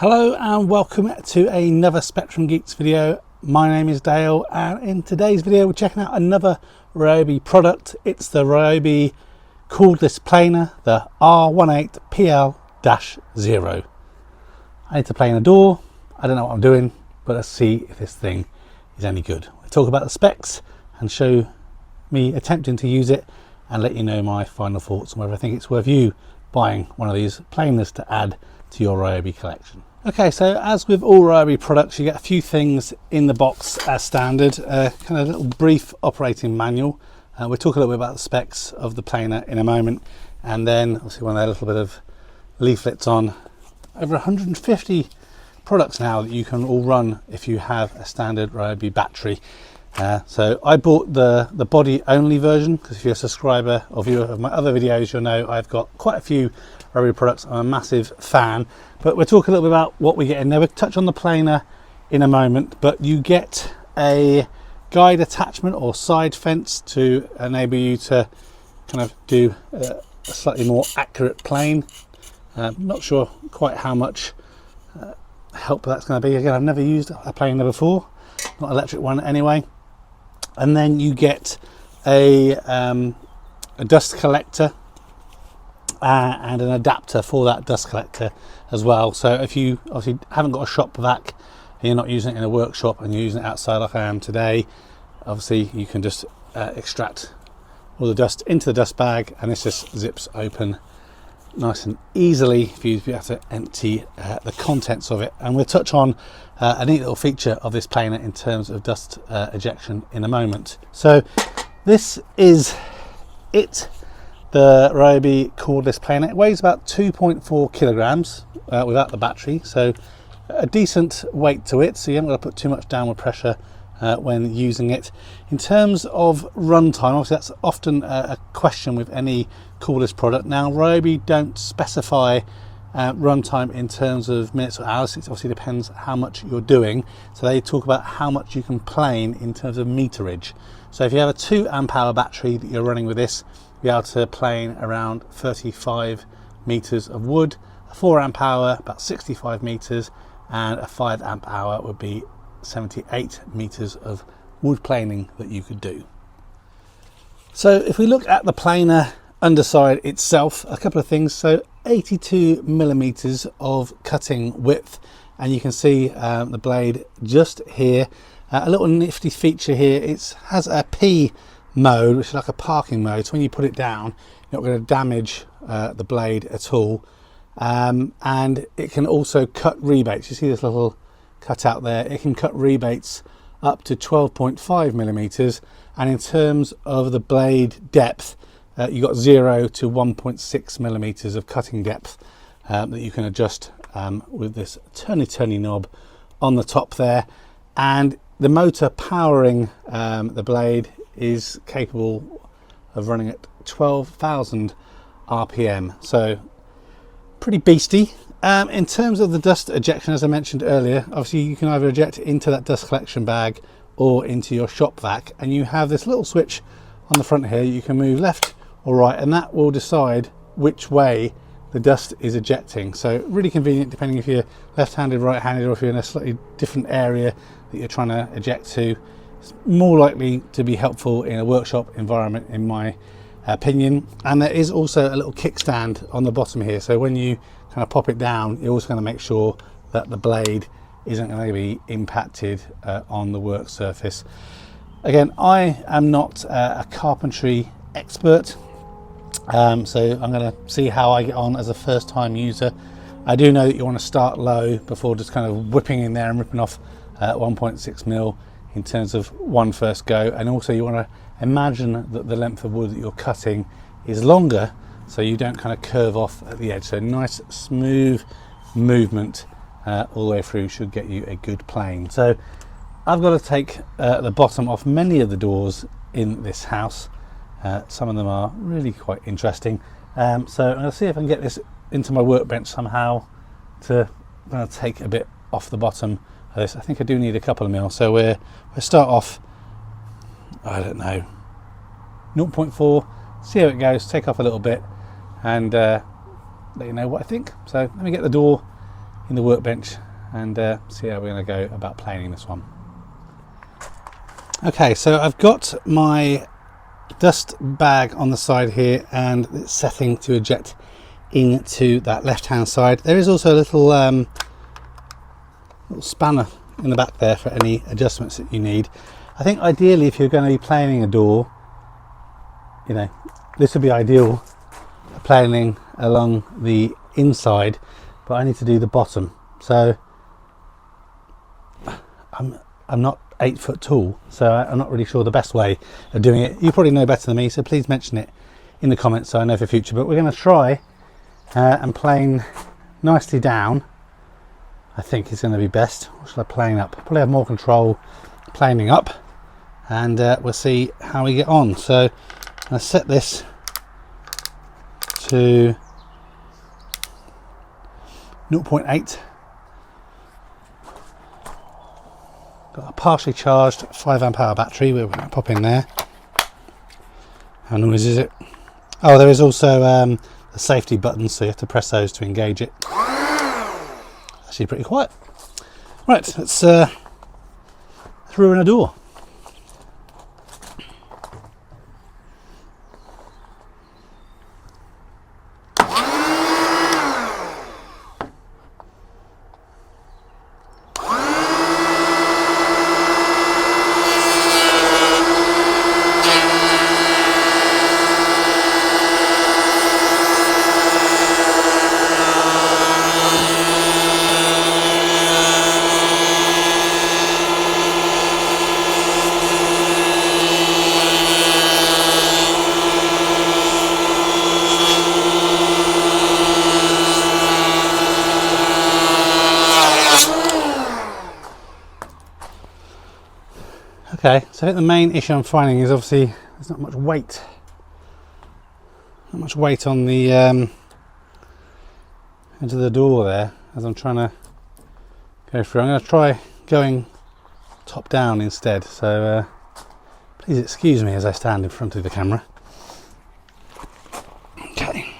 Hello and welcome to another Spectrum Geeks video. My name is Dale, and in today's video we're checking out another Ryobi product. It's the Ryobi Cordless Planer, the R18PL-0. I need to plane a door. I don't know what I'm doing, but let's see if this thing is any good. We'll talk about the specs and show me attempting to use it and let you know my final thoughts on whether I think it's worth you buying one of these planers to add to your Ryobi collection. Okay, so as with all Ryobi products, you get a few things in the box as standard, kind of a little brief operating manual. We'll talk a little bit about the specs of the planer in a moment, and then obviously one of their little bit of leaflets on over 150 products now that you can all run if you have a standard Ryobi battery. So I bought the body only version because if you're a subscriber or viewer of my other videos, you'll know I've got quite a few Ryobi products. I'm a massive fan, but we'll talk a little bit about what we get in there. We'll touch on the planer in a moment, but you get a guide attachment or side fence to enable you to kind of do a slightly more accurate plane. Not sure quite how much help that's going to be. Again, I've never used a planer before, not an electric one anyway. And then you get a dust collector and an adapter for that dust collector as well. So if you obviously haven't got a shop vac and you're not using it in a workshop and you're using it outside like I am today, obviously you can just extract all the dust into the dust bag, and this just zips open nice and easily for you to be able to empty the contents of it. And we'll touch on a neat little feature of this planer in terms of dust ejection in a moment. So this is it, the Ryobi Cordless Planer. It weighs about 2.4 kilograms without the battery, so a decent weight to it, so you haven't got to put too much downward pressure when using it. In terms of runtime, obviously that's often a question with any cordless product. Now Ryobi don't specify runtime in terms of minutes or hours. It obviously depends how much you're doing, so they talk about how much you can plane in terms of meterage. So if you have a 2 amp hour battery that you're running with this, you'll be able to plane around 35 meters of wood, a 4 amp hour about 65 meters, and a 5 amp hour would be 78 meters of wood planing that you could do. So if we look at the planer underside itself, a couple of things. So 82 millimeters of cutting width, and you can see the blade just here. A little nifty feature here, it has a P mode, which is like a parking mode, so when you put it down you're not going to damage the blade at all, and it can also cut rebates. You see this little cut out there, it can cut rebates up to 12.5 millimeters, and in terms of the blade depth, you got 0 to 1.6 millimeters of cutting depth that you can adjust with this turny knob on the top there. And the motor powering the blade is capable of running at 12,000 RPM, so pretty beastie. In terms of the dust ejection, as I mentioned earlier, obviously you can either eject into that dust collection bag or into your shop vac, and you have this little switch on the front here. You can move left or right, and that will decide which way the dust is ejecting. So really convenient depending if you're left-handed, right-handed, or if you're in a slightly different area that you're trying to eject to. It's more likely to be helpful in a workshop environment in my opinion. And there is also a little kickstand on the bottom here, so when you kind of pop it down, you're also going to make sure that the blade isn't going to be impacted on the work surface. Again, I am not a carpentry expert, so I'm going to see how I get on as a first-time user. I do know that you want to start low before just kind of whipping in there and ripping off 1.6 mil in terms of one first go, and also you want to imagine that the length of wood that you're cutting is longer, so you don't kind of curve off at the edge. So nice smooth movement all the way through should get you a good plane. So I've got to take the bottom off many of the doors in this house. Some of them are really quite interesting, so I'm going to see if I can get this into my workbench somehow to take a bit off the bottom of this. I think I do need a couple of mil, so we'll start off, I don't know, 0.4, see how it goes, take off a little bit, and let you know what I think. So let me get the door in the workbench and see how we're going to go about planing this one. Okay, so I've got my dust bag on the side here and it's setting to eject into that left hand side. There is also a little spanner in the back there for any adjustments that you need. I think ideally if you're going to be planing a door, you know, this would be ideal for planing along the inside, but I need to do the bottom. So I'm not 8 foot tall, so I'm not really sure the best way of doing it. You probably know better than me, so please mention it in the comments so I know for future. But we're going to try and plane nicely down. I think is going to be best. Or should I plane up? Probably have more control planing up, and we'll see how we get on. So I'm going to set this to 0.8. Got a partially charged 5 amp hour battery we're going to pop in there. How noisy is it? Oh, there is also the safety buttons, so you have to press those to engage it. Actually pretty quiet. Right, let's ruin a door. Okay, so I think the main issue I'm finding is obviously there's not much weight. Not much weight on the edge of the door there as I'm trying to go through. I'm going to try going top down instead, so please excuse me as I stand in front of the camera. Okay.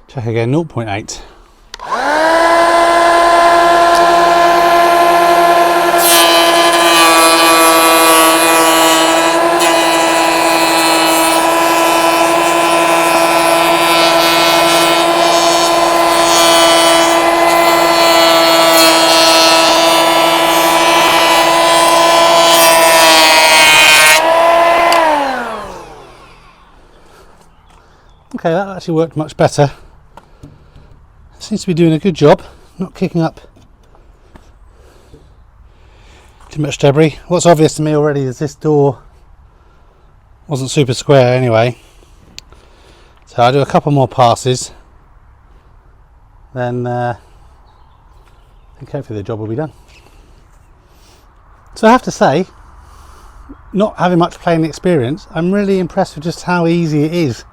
Check again, 0.8. Okay, that actually worked much better. It seems to be doing a good job, not kicking up too much debris. What's obvious to me already is this door wasn't super square anyway. So I'll do a couple more passes, then I think hopefully the job will be done. So I have to say, not having much planing experience, I'm really impressed with just how easy it is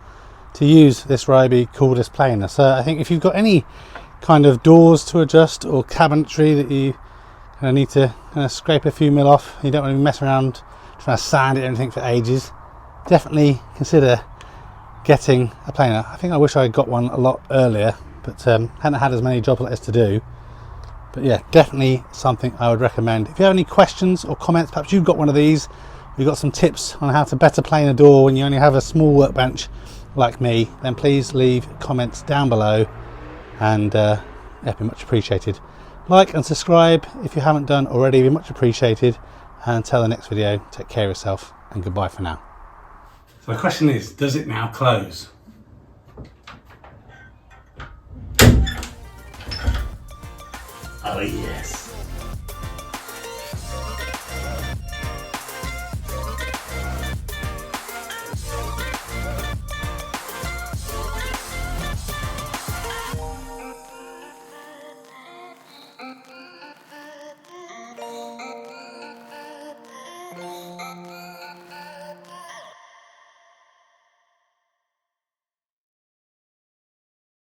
to use this Ryobi Cordless Planer. So I think if you've got any kind of doors to adjust or cabinetry that you kind of need to kind of scrape a few mil off, you don't want to be messing around trying to sand it or anything for ages, definitely consider getting a planer. I think I wish I got one a lot earlier, but hadn't had as many jobs like this to do. But yeah, definitely something I would recommend. If you have any questions or comments, perhaps you've got one of these, you've got some tips on how to better plane a door when you only have a small workbench like me, then please leave comments down below, and it'd be much appreciated. Like and subscribe if you haven't done already, it'd be much appreciated. And until the next video, take care of yourself and goodbye for now. So the question is, does it now close? Oh yes.